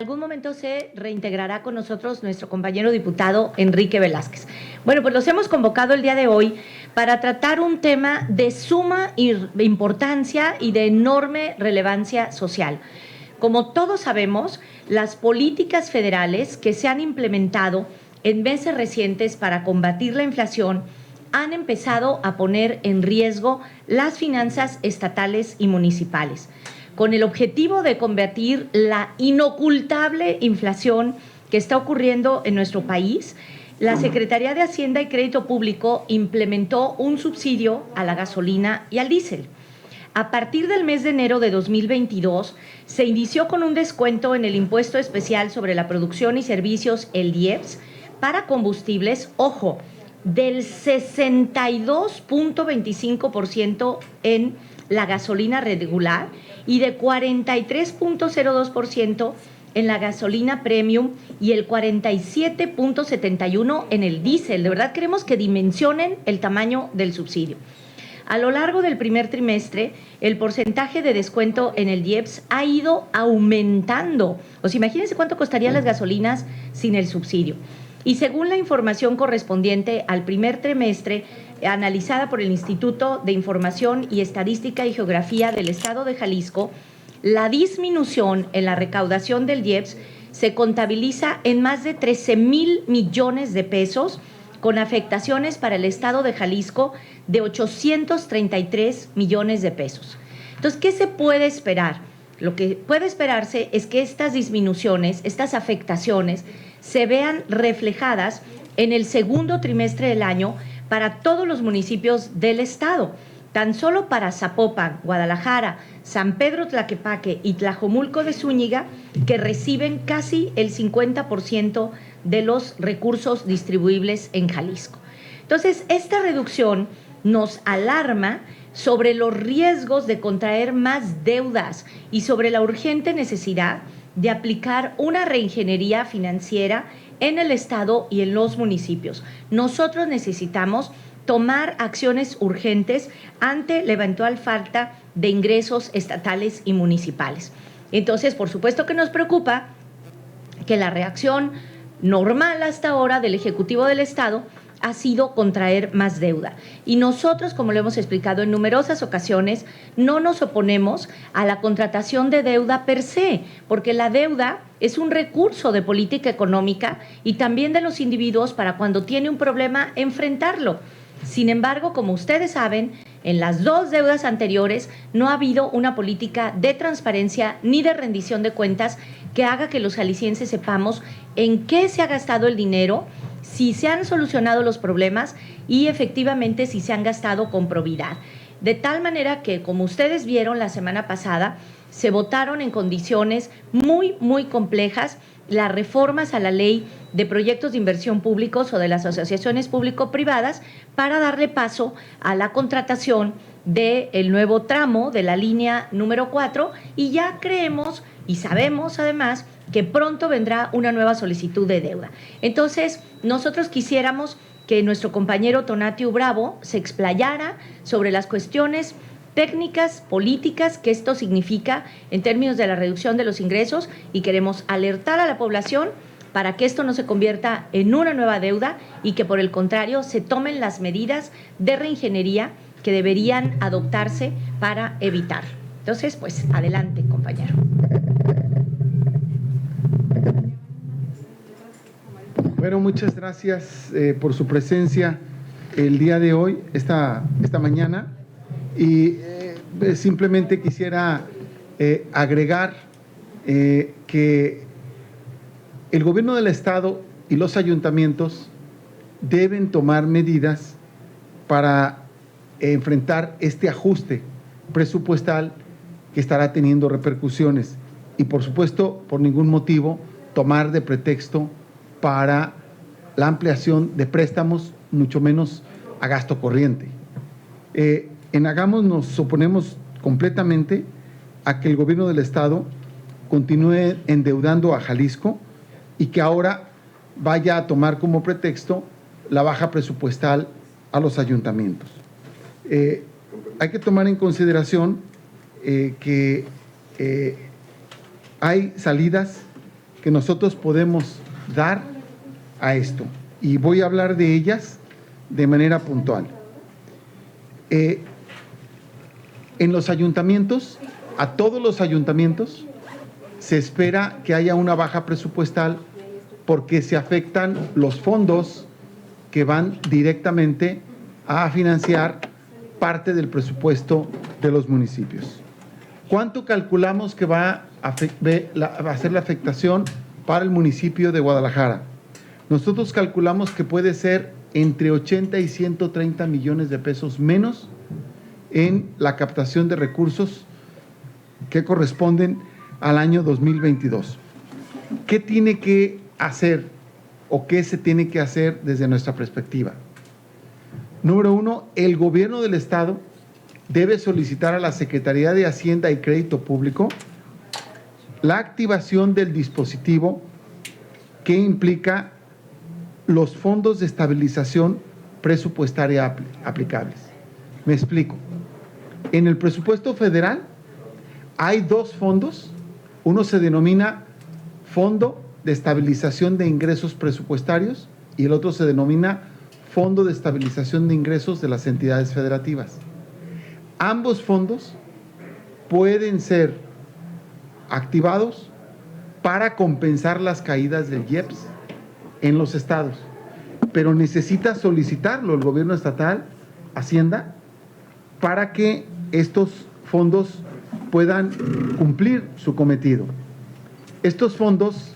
En algún momento se reintegrará con nosotros nuestro compañero diputado Enrique Velázquez. Bueno, pues los hemos convocado el día de hoy para tratar un tema de suma importancia y de enorme relevancia social. Como todos sabemos, las políticas federales que se han implementado en meses recientes para combatir la inflación han empezado a poner en riesgo las finanzas estatales y municipales, con el objetivo de combatir la inocultable inflación que está ocurriendo en nuestro país. La Secretaría de Hacienda y Crédito Público implementó un subsidio a la gasolina y al diésel. A partir del mes de enero de 2022, se inició con un descuento en el impuesto especial sobre la producción y servicios, el IEPS, para combustibles, ojo, del 62.25% en la gasolina regular y de 43.02% en la gasolina premium y el 47.71% en el diésel. De verdad queremos que dimensionen el tamaño del subsidio. A lo largo del primer trimestre, el porcentaje de descuento en el IEPS ha ido aumentando. O sea, imagínense cuánto costarían las gasolinas sin el subsidio. Y según la información correspondiente al primer trimestre, analizada por el Instituto de Información y Estadística y Geografía del Estado de Jalisco, la disminución en la recaudación del IEPS se contabiliza en más de 13,000 millones de pesos, con afectaciones para el Estado de Jalisco de 833 millones de pesos. Entonces, ¿qué se puede esperar? Lo que puede esperarse es que estas disminuciones, estas afectaciones, se vean reflejadas en el segundo trimestre del año para todos los municipios del estado. Tan solo para Zapopan, Guadalajara, San Pedro Tlaquepaque y Tlajomulco de Zúñiga, que reciben casi el 50% de los recursos distribuibles en Jalisco. Entonces, esta reducción nos alarma sobre los riesgos de contraer más deudas y sobre la urgente necesidad de aplicar una reingeniería financiera en el estado y en los municipios. Nosotros necesitamos tomar acciones urgentes ante la eventual falta de ingresos estatales y municipales. Entonces, por supuesto que nos preocupa que la reacción normal hasta ahora del Ejecutivo del Estado ha sido contraer más deuda. Y nosotros, como lo hemos explicado en numerosas ocasiones, no nos oponemos a la contratación de deuda per se, porque la deuda es un recurso de política económica y también de los individuos para cuando tiene un problema enfrentarlo. Sin embargo, como ustedes saben, en las dos deudas anteriores no ha habido una política de transparencia ni de rendición de cuentas que haga que los jaliscienses sepamos en qué se ha gastado el dinero, si se han solucionado los problemas y efectivamente si se han gastado con probidad. De tal manera que, como ustedes vieron la semana pasada, se votaron en condiciones muy complejas las reformas a la ley de proyectos de inversión públicos o de las asociaciones público-privadas para darle paso a la contratación del nuevo tramo de la línea número 4 y ya creemos y sabemos además que pronto vendrá una nueva solicitud de deuda. Entonces, nosotros quisiéramos que nuestro compañero Tonatiuh Bravo se explayara sobre las cuestiones técnicas, políticas, que esto significa en términos de la reducción de los ingresos, y queremos alertar a la población para que esto no se convierta en una nueva deuda y que por el contrario se tomen las medidas de reingeniería que deberían adoptarse para evitar. Entonces, pues adelante, compañero. Bueno, muchas gracias por su presencia el día de hoy, esta mañana. Y simplemente quisiera agregar que el gobierno del estado y los ayuntamientos deben tomar medidas para enfrentar este ajuste presupuestal que estará teniendo repercusiones y, por supuesto, por ningún motivo tomar de pretexto para la ampliación de préstamos, mucho menos a gasto corriente. En Hagamos nos oponemos completamente a que el gobierno del estado continúe endeudando a Jalisco y que ahora vaya a tomar como pretexto la baja presupuestal a los ayuntamientos. Hay que tomar en consideración que hay salidas que nosotros podemos dar a esto. Y voy a hablar de ellas de manera puntual. En los ayuntamientos, a todos los ayuntamientos, se espera que haya una baja presupuestal porque se afectan los fondos que van directamente a financiar parte del presupuesto de los municipios. ¿Cuánto calculamos que va a ser la afectación para el municipio de Guadalajara? Nosotros calculamos que puede ser entre 80 y 130 millones de pesos menos en la captación de recursos que corresponden al año 2022. ¿Qué tiene que hacer o qué se tiene que hacer desde nuestra perspectiva? Número uno, el gobierno del Estado debe solicitar a la Secretaría de Hacienda y Crédito Público la activación del dispositivo que implica los fondos de estabilización presupuestaria aplicables. Me explico. En el presupuesto federal hay dos fondos. Uno se denomina Fondo de Estabilización de Ingresos Presupuestarios y el otro se denomina Fondo de Estabilización de Ingresos de las Entidades Federativas. Ambos fondos pueden ser activados para compensar las caídas del IEPS en los estados, pero necesita solicitarlo el gobierno estatal, Hacienda, para que estos fondos puedan cumplir su cometido. Estos fondos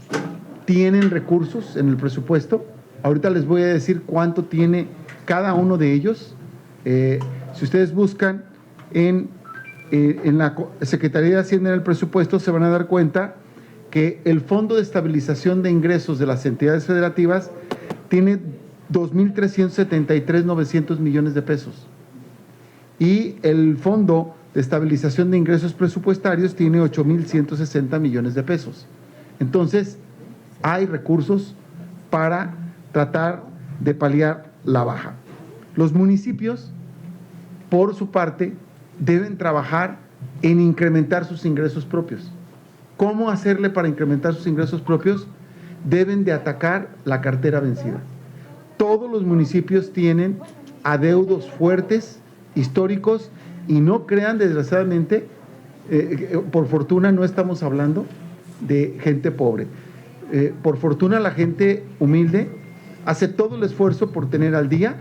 tienen recursos en el presupuesto. Ahorita les voy a decir cuánto tiene cada uno de ellos. Si ustedes buscan en la Secretaría de Hacienda en el presupuesto, se van a dar cuenta que el Fondo de Estabilización de Ingresos de las Entidades Federativas tiene 2.373.900 millones de pesos. Y el Fondo de Estabilización de Ingresos Presupuestarios tiene 8.160 millones de pesos. Entonces, hay recursos para tratar de paliar la baja. Los municipios, por su parte, deben trabajar en incrementar sus ingresos propios. ¿Cómo hacerle para incrementar sus ingresos propios? Deben de atacar la cartera vencida. Todos los municipios tienen adeudos fuertes, históricos, y no crean, desgraciadamente, por fortuna no estamos hablando de gente pobre. Por fortuna la gente humilde hace todo el esfuerzo por tener al día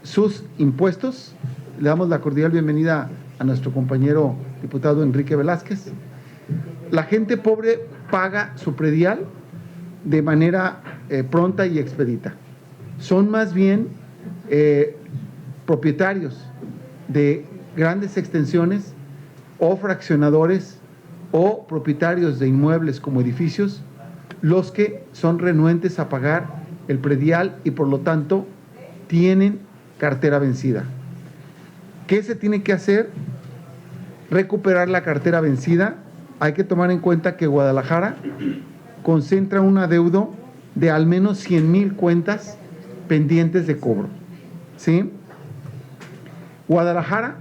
sus impuestos. Le damos la cordial bienvenida a nuestro compañero diputado Enrique Velázquez. La gente pobre paga su predial de manera pronta y expedita. Son más bien propietarios de grandes extensiones o fraccionadores o propietarios de inmuebles como edificios los que son renuentes a pagar el predial y por lo tanto tienen cartera vencida. ¿Qué se tiene que hacer? Recuperar la cartera vencida. Hay que tomar en cuenta que Guadalajara concentra un adeudo de al menos 100,000 cuentas pendientes de cobro. ¿Sí? Guadalajara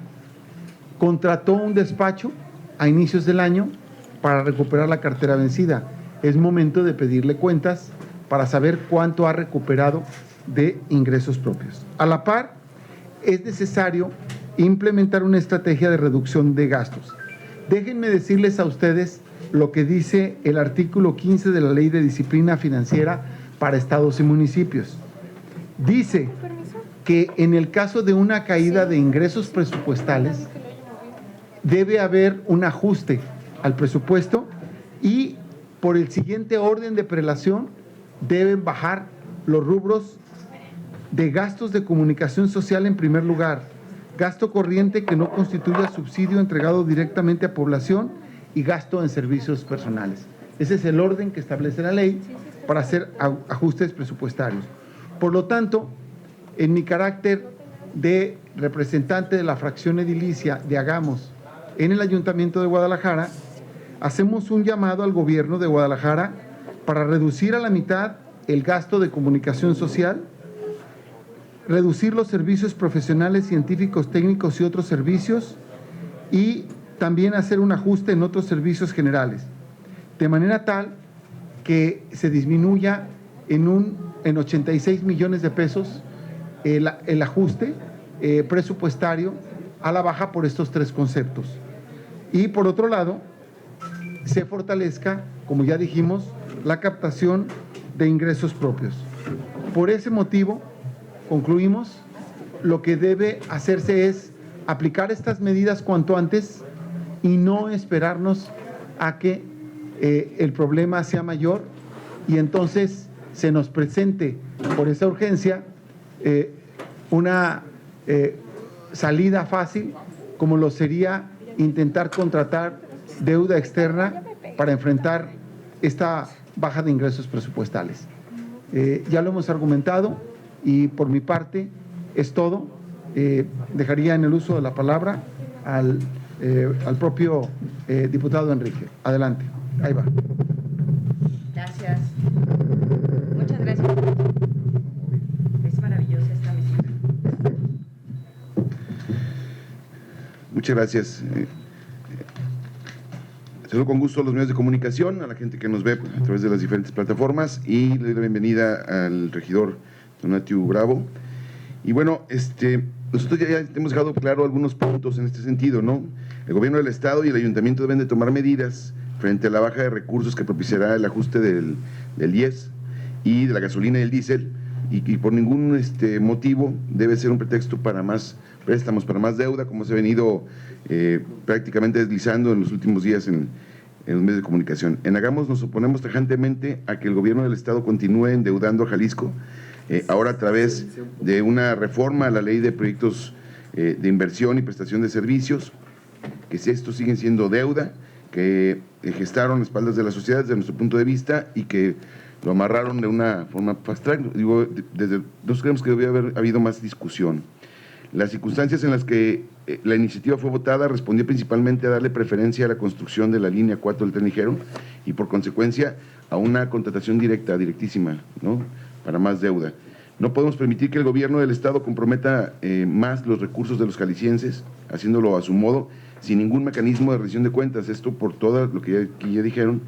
contrató un despacho a inicios del año para recuperar la cartera vencida. Es momento de pedirle cuentas para saber cuánto ha recuperado de ingresos propios. A la par, es necesario implementar una estrategia de reducción de gastos. Déjenme decirles a ustedes lo que dice el artículo 15 de la Ley de Disciplina Financiera para estados y municipios. Dice que en el caso de una caída de ingresos presupuestales, debe haber un ajuste al presupuesto y por el siguiente orden de prelación deben bajar los rubros de gastos de comunicación social en primer lugar, gasto corriente que no constituya subsidio entregado directamente a población y gasto en servicios personales. Ese es el orden que establece la ley para hacer ajustes presupuestarios. Por lo tanto, en mi carácter de representante de la fracción edilicia de Hagamos en el Ayuntamiento de Guadalajara, hacemos un llamado al gobierno de Guadalajara para reducir a la mitad el gasto de comunicación social, reducir los servicios profesionales, científicos, técnicos y otros servicios y también hacer un ajuste en otros servicios generales, de manera tal que se disminuya en 86 millones de pesos el ajuste presupuestario a la baja por estos tres conceptos. Y por otro lado, se fortalezca, como ya dijimos, la captación de ingresos propios. Por ese motivo, concluimos, lo que debe hacerse es aplicar estas medidas cuanto antes y no esperarnos a que el problema sea mayor y entonces se nos presente por esa urgencia una salida fácil, como lo sería intentar contratar deuda externa para enfrentar esta baja de ingresos presupuestales. Ya lo hemos argumentado y por mi parte es todo. Dejaría en el uso de la palabra al propio diputado Enrique. Adelante, ahí va. Gracias. Muchas gracias. Es maravillosa esta misión. Muchas gracias. Saludo con gusto a los medios de comunicación, a la gente que nos ve a través de las diferentes plataformas y le doy la bienvenida al regidor Donatiu Bravo. Y bueno, nosotros ya hemos dejado claro algunos puntos en este sentido, ¿no? El gobierno del Estado y el Ayuntamiento deben de tomar medidas frente a la baja de recursos que propiciará el ajuste del IES y de la gasolina y el diésel, y por ningún motivo debe ser un pretexto para más préstamos, para más deuda, como se ha venido prácticamente deslizando en los últimos días en los medios de comunicación. En Hagamos nos oponemos tajantemente a que el gobierno del Estado continúe endeudando a Jalisco, ahora a través de una reforma a la ley de proyectos de inversión y prestación de servicios, que si estos siguen siendo deuda, que gestaron a espaldas de la sociedad desde nuestro punto de vista y que lo amarraron de una forma fast track. Digo, nosotros creemos que debía haber habido más discusión. Las circunstancias en las que la iniciativa fue votada respondió principalmente a darle preferencia a la construcción de la línea 4 del tren ligero y por consecuencia a una contratación directísima, ¿no?, para más deuda. No podemos permitir que el gobierno del Estado comprometa más los recursos de los jaliscienses, haciéndolo a su modo, sin ningún mecanismo de rendición de cuentas. Esto por todo lo que ya dijeron,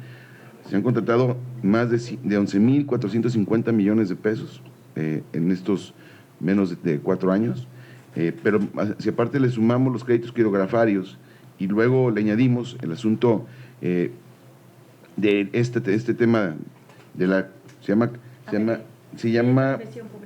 se han contratado más de 11.450 millones de pesos en estos menos de 4 años, pero si aparte le sumamos los créditos quirografarios y luego le añadimos el asunto de este tema de la, se llama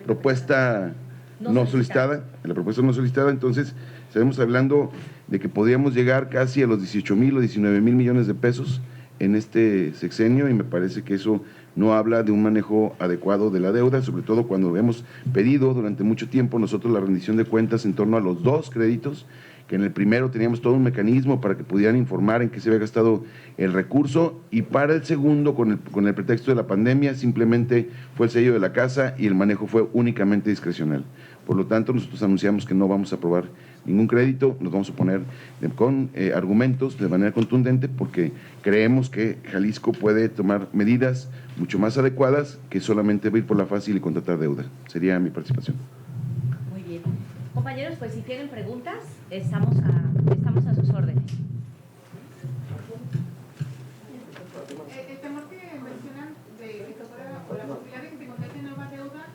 propuesta no solicitada, la propuesta no solicitada, entonces estaremos hablando de que podríamos llegar casi a los 18,000 o 19,000 millones de pesos en este sexenio, y me parece que eso no habla de un manejo adecuado de la deuda, sobre todo cuando hemos pedido durante mucho tiempo nosotros la rendición de cuentas en torno a los 2 créditos, que en el primero teníamos todo un mecanismo para que pudieran informar en qué se había gastado el recurso, y para el segundo, con el pretexto de la pandemia, simplemente fue el sello de la casa y el manejo fue únicamente discrecional. Por lo tanto, nosotros anunciamos que no vamos a aprobar ningún crédito, nos vamos a oponer con argumentos de manera contundente, porque creemos que Jalisco puede tomar medidas mucho más adecuadas que solamente ir por la fácil y contratar deuda. Sería mi participación. Muy bien. Compañeros, pues si tienen preguntas, estamos a sus órdenes. El temor que mencionan de que se pueda, o la posibilidad de que se contrate nueva deuda,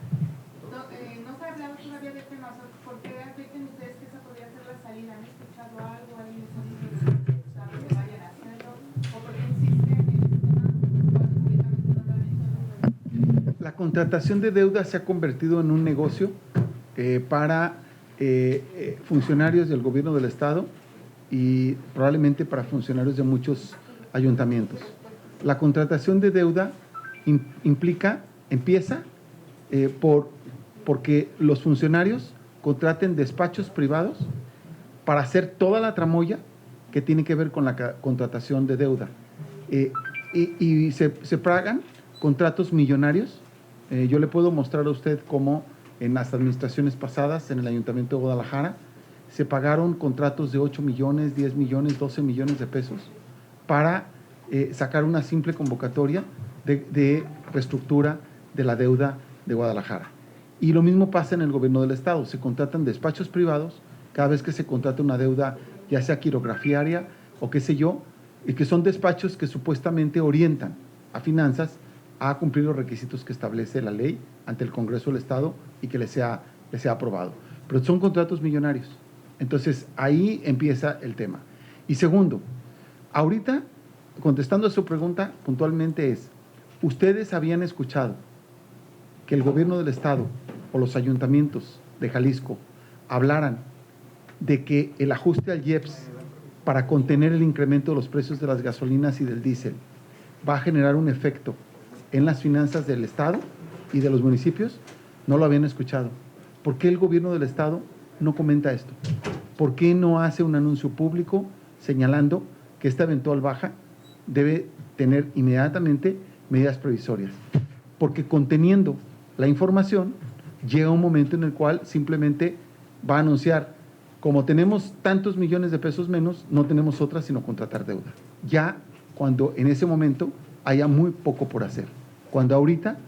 no se ha hablado todavía de este tema. ¿Por qué advierten ustedes que esa podría ser la salida? ¿Han escuchado algo? ¿Alguien les ha dicho que vayan a hacerlo? ¿O por qué insisten en este tema cuando públicamente no lo han hecho? La contratación de deuda se ha convertido en un negocio para funcionarios del gobierno del Estado y probablemente para funcionarios de muchos ayuntamientos. La contratación de deuda empieza porque los funcionarios contraten despachos privados para hacer toda la tramoya que tiene que ver con la contratación de deuda. Y se pagan contratos millonarios. Yo le puedo mostrar a usted cómo en las administraciones pasadas, en el Ayuntamiento de Guadalajara, se pagaron contratos de 8 millones, 10 millones, 12 millones de pesos para sacar una simple convocatoria de reestructura de la deuda de Guadalajara. Y lo mismo pasa en el gobierno del Estado. Se contratan despachos privados cada vez que se contrata una deuda, ya sea quirografiaria o qué sé yo, y que son despachos que supuestamente orientan a finanzas a cumplir los requisitos que establece la ley ante el Congreso del Estado y que le sea aprobado. Pero son contratos millonarios. Entonces, ahí empieza el tema. Y segundo, ahorita, contestando a su pregunta puntualmente es, ¿ustedes habían escuchado que el gobierno del Estado o los ayuntamientos de Jalisco hablaran de que el ajuste al IEPS para contener el incremento de los precios de las gasolinas y del diésel va a generar un efecto en las finanzas del Estado y de los municipios? No lo habían escuchado. ¿Por qué el gobierno del Estado no comenta esto? ¿Por qué no hace un anuncio público señalando que esta eventual baja debe tener inmediatamente medidas previsorias? Porque conteniendo la información llega un momento en el cual simplemente va a anunciar, como tenemos tantos millones de pesos menos, no tenemos otra sino contratar deuda. Ya cuando en ese momento haya muy poco por hacer. Cuando ahorita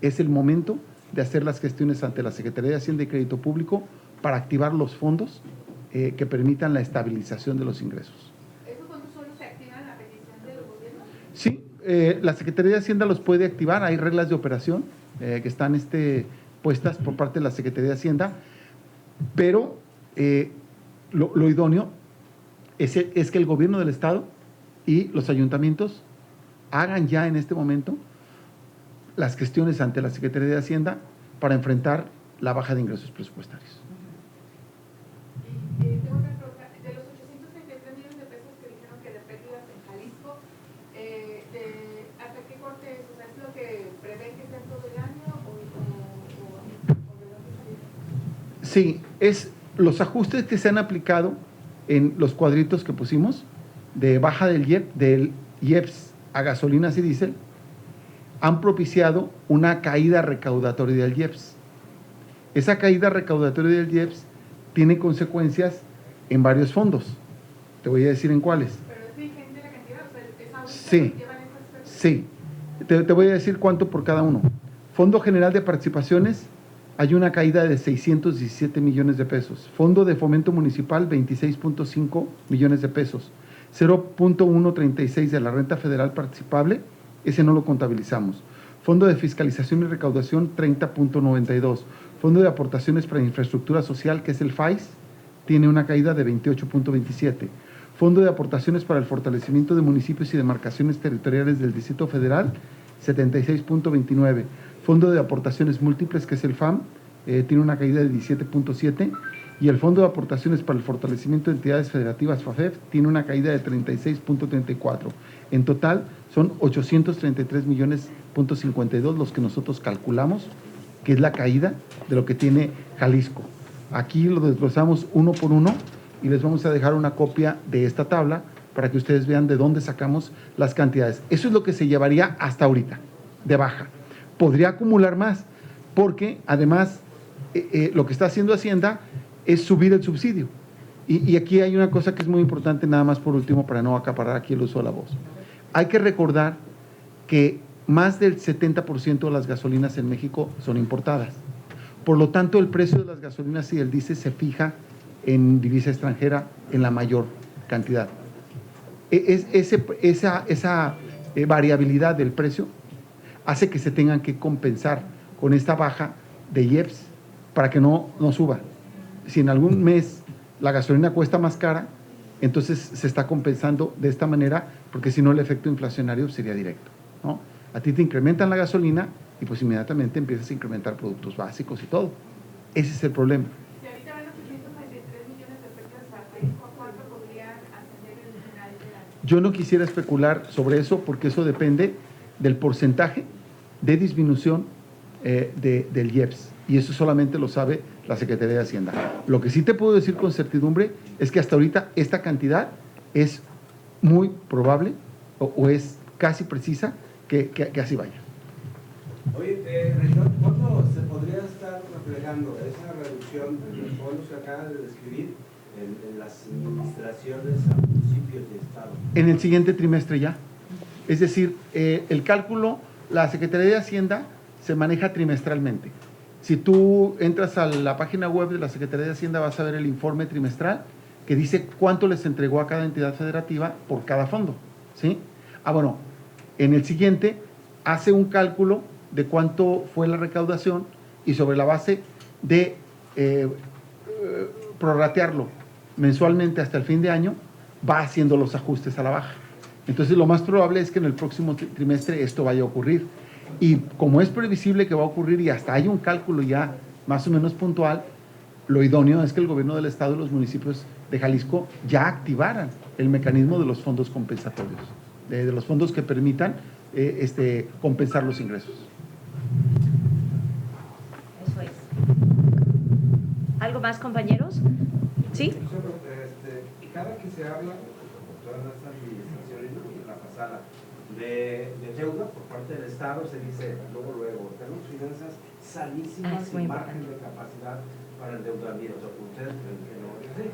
es el momento de hacer las gestiones ante la Secretaría de Hacienda y Crédito Público para activar los fondos que permitan la estabilización de los ingresos. ¿Esos fondos solo se activan a petición de los gobiernos? Sí, la Secretaría de Hacienda los puede activar, hay reglas de operación que están puestas por parte de la Secretaría de Hacienda, pero lo idóneo es que el gobierno del Estado y los ayuntamientos hagan ya en este momento las gestiones ante la Secretaría de Hacienda para enfrentar la baja de ingresos presupuestarios. Y tengo otra pregunta. De los 833 millones de pesos que dijeron que de pérdidas en Jalisco, ¿hasta qué corte es? O sea, ¿es lo que prevén que sea todo el año o de dónde salió? Sí, es los ajustes que se han aplicado en los cuadritos que pusimos de baja del IEPS a gasolinas y diésel han propiciado una caída recaudatoria del IEPS. Esa caída recaudatoria del IEPS tiene consecuencias en varios fondos. Te voy a decir en cuáles. Pero es vigente la cantidad, o sea, es ahorita Sí, lo que llevan estas fechas. sí. Te voy a decir cuánto por cada uno. Fondo General de Participaciones, hay una caída de 617 millones de pesos. Fondo de Fomento Municipal, 26.5 millones de pesos. 0.136 de la renta federal participable, ese no lo contabilizamos. Fondo de Fiscalización y Recaudación, 30.92. Fondo de Aportaciones para Infraestructura Social, que es el FAIS, tiene una caída de 28.27. Fondo de Aportaciones para el Fortalecimiento de Municipios y Demarcaciones Territoriales del Distrito Federal, 76.29. Fondo de Aportaciones Múltiples, que es el FAM, tiene una caída de 17.7. Y el Fondo de Aportaciones para el Fortalecimiento de Entidades Federativas, FAFEF, tiene una caída de 36.34. En total, son 833 millones.52 los que nosotros calculamos, que es la caída de lo que tiene Jalisco. Aquí lo desglosamos uno por uno y les vamos a dejar una copia de esta tabla para que ustedes vean de dónde sacamos las cantidades. Eso es lo que se llevaría hasta ahorita, de baja. Podría acumular más, porque además lo que está haciendo Hacienda es subir el subsidio. Y aquí hay una cosa que es muy importante, nada más por último, para no acaparar aquí el uso de la voz. Hay que recordar que más del 70% de las gasolinas en México son importadas. Por lo tanto, el precio de las gasolinas y del diésel se fija en divisa extranjera en la mayor cantidad. Esa variabilidad del precio hace que se tengan que compensar con esta baja de IEPS para que no suba. Si en algún mes la gasolina cuesta más cara, entonces se está compensando de esta manera, porque si no el efecto inflacionario sería directo, ¿no? A ti te incrementan la gasolina y pues inmediatamente empiezas a incrementar productos básicos y todo. Ese es el problema. Si ahorita van los 833 millones de pesos al país, ¿cuánto podrían ascender el final del año? Yo no quisiera especular sobre eso porque eso depende del porcentaje de disminución del IEPS, y eso solamente lo sabe la Secretaría de Hacienda. Lo que sí te puedo decir con certidumbre es que hasta ahorita esta cantidad es muy probable o es casi precisa que así vaya. Oye, regidor, ¿cuándo se podría estar reflejando esa reducción de los fondos que acaba de describir en las administraciones a municipios y estados? En el siguiente trimestre ya. Es decir, el cálculo, la Secretaría de Hacienda se maneja trimestralmente. Si tú entras a la página web de la Secretaría de Hacienda, vas a ver el informe trimestral que dice cuánto les entregó a cada entidad federativa por cada fondo, ¿sí? Bueno, en el siguiente hace un cálculo de cuánto fue la recaudación y sobre la base de prorratearlo mensualmente hasta el fin de año, va haciendo los ajustes a la baja. Entonces, lo más probable es que en el próximo trimestre esto vaya a ocurrir. Y como es previsible que va a ocurrir y hasta hay un cálculo ya más o menos puntual, lo idóneo es que el gobierno del estado y los municipios de Jalisco ya activaran el mecanismo de los fondos compensatorios, de los fondos que permitan compensar los ingresos. Eso es. ¿Algo más, compañeros? ¿Sí? Cada que se habla, todas las administraciones y la pasada, de deuda por parte del Estado, se dice luego, tenemos finanzas sanísimas y margen de capacidad para el endeudamiento. ¿Ustedes creen que no es así?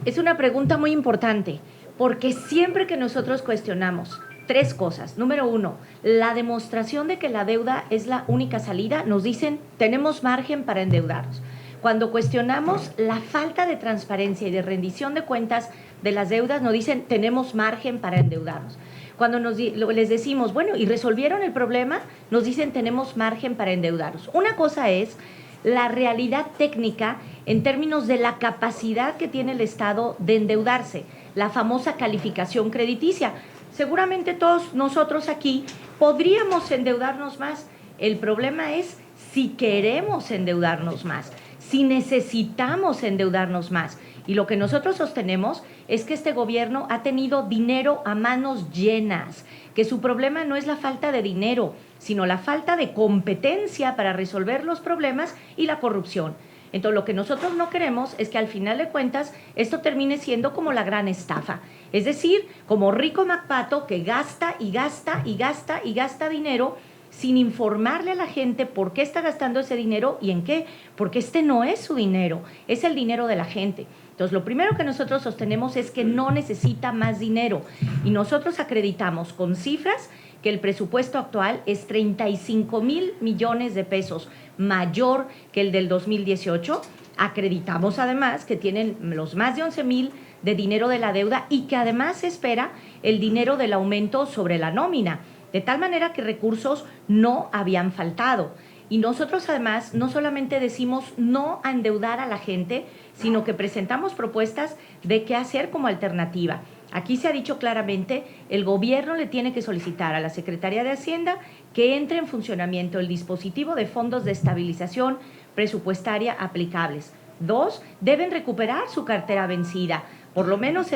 Es una pregunta muy importante, porque siempre que nosotros cuestionamos tres cosas. Número uno, la demostración de que la deuda es la única salida, nos dicen, tenemos margen para endeudarnos. Cuando cuestionamos la falta de transparencia y de rendición de cuentas de las deudas, nos dicen, tenemos margen para endeudarnos. Cuando les decimos, bueno, ¿y resolvieron el problema? Nos dicen, tenemos margen para endeudarnos. Una cosa es la realidad técnica en términos de la capacidad que tiene el Estado de endeudarse, la famosa calificación crediticia. Seguramente todos nosotros aquí podríamos endeudarnos más. El problema es si queremos endeudarnos más, si necesitamos endeudarnos más. Y lo que nosotros sostenemos es que este gobierno ha tenido dinero a manos llenas, que su problema no es la falta de dinero, sino la falta de competencia para resolver los problemas y la corrupción. Entonces, lo que nosotros no queremos es que al final de cuentas esto termine siendo como la gran estafa. Es decir, como Rico MacPato que gasta y gasta y gasta y gasta dinero sin informarle a la gente por qué está gastando ese dinero y en qué, porque este no es su dinero, es el dinero de la gente. Entonces, lo primero que nosotros sostenemos es que no necesita más dinero y nosotros acreditamos con cifras que el presupuesto actual es 35,000 millones de pesos mayor que el del 2018. Acreditamos además que tienen los más de 11,000 de dinero de la deuda y que además se espera el dinero del aumento sobre la nómina, de tal manera que recursos no habían faltado. Y nosotros además no solamente decimos no a endeudar a la gente, sino que presentamos propuestas de qué hacer como alternativa. Aquí se ha dicho claramente, el gobierno le tiene que solicitar a la Secretaría de Hacienda que entre en funcionamiento el dispositivo de fondos de estabilización presupuestaria aplicables. 2, deben recuperar su cartera vencida. Por lo menos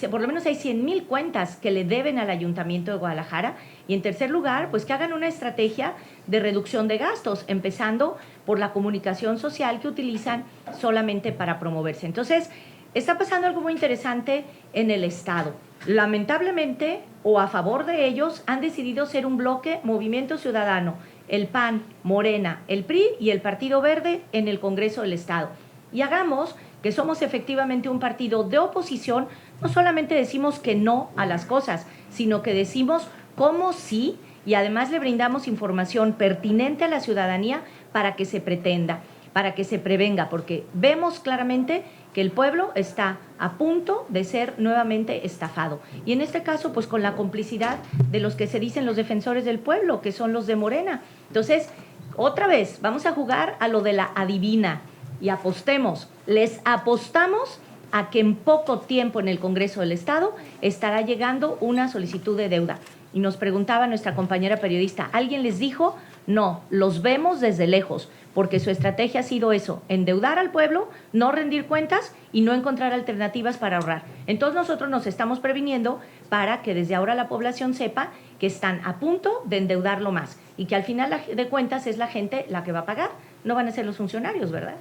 por lo menos hay 100,000 cuentas que le deben al Ayuntamiento de Guadalajara. Y en tercer lugar, pues que hagan una estrategia de reducción de gastos, empezando por la comunicación social que utilizan solamente para promoverse. Entonces, está pasando algo muy interesante en el Estado. Lamentablemente, o a favor de ellos, han decidido ser un bloque Movimiento Ciudadano, el PAN, Morena, el PRI y el Partido Verde en el Congreso del Estado. Y hagamos que somos efectivamente un partido de oposición, no solamente decimos que no a las cosas, sino que decimos cómo sí, y además le brindamos información pertinente a la ciudadanía para que se pretenda, para que se prevenga, porque vemos claramente que el pueblo está a punto de ser nuevamente estafado. Y en este caso, pues con la complicidad de los que se dicen los defensores del pueblo, que son los de Morena. Entonces, otra vez, vamos a jugar a lo de la adivina y apostemos. Les apostamos a que en poco tiempo en el Congreso del Estado estará llegando una solicitud de deuda. Y nos preguntaba nuestra compañera periodista, ¿alguien les dijo? No, los vemos desde lejos, porque su estrategia ha sido eso, endeudar al pueblo, no rendir cuentas y no encontrar alternativas para ahorrar. Entonces nosotros nos estamos previniendo para que desde ahora la población sepa que están a punto de endeudarlo más y que al final de cuentas es la gente la que va a pagar, no van a ser los funcionarios, ¿verdad?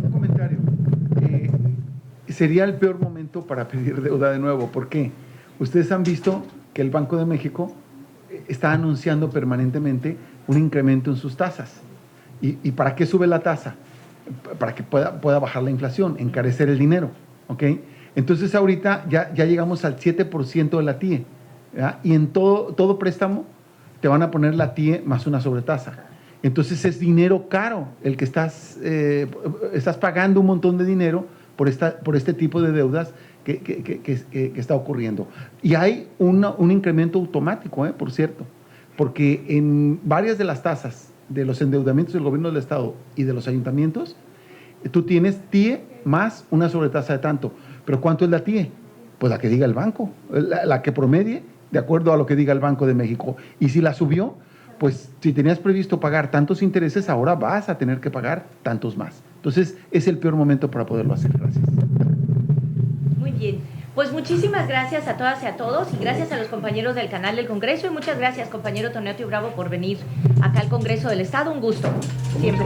Un comentario. Sería el peor momento para pedir deuda de nuevo. ¿Por qué? Ustedes han visto que el Banco de México está anunciando permanentemente un incremento en sus tasas. ¿Y para qué sube la tasa? Para que pueda bajar la inflación, encarecer el dinero. ¿Ok? Entonces ahorita ya llegamos al 7% de la TIE. ¿verdad? Y en todo préstamo te van a poner la TIE más una sobretasa. Entonces es dinero caro el que estás pagando un montón de dinero por este tipo de deudas que está ocurriendo. Y hay un incremento automático, por cierto, porque en varias de las tasas de los endeudamientos del gobierno del Estado y de los ayuntamientos, tú tienes TIE más una sobretasa de tanto. ¿Pero cuánto es la TIE? Pues la que diga el banco, la que promedie de acuerdo a lo que diga el Banco de México. Y si la subió, pues si tenías previsto pagar tantos intereses, ahora vas a tener que pagar tantos más. Entonces, es el peor momento para poderlo hacer. Gracias. Muy bien. Pues muchísimas gracias a todas y a todos, y gracias a los compañeros del canal del Congreso, y muchas gracias, compañero Tonatiuh Bravo, por venir acá al Congreso del Estado. Un gusto, siempre.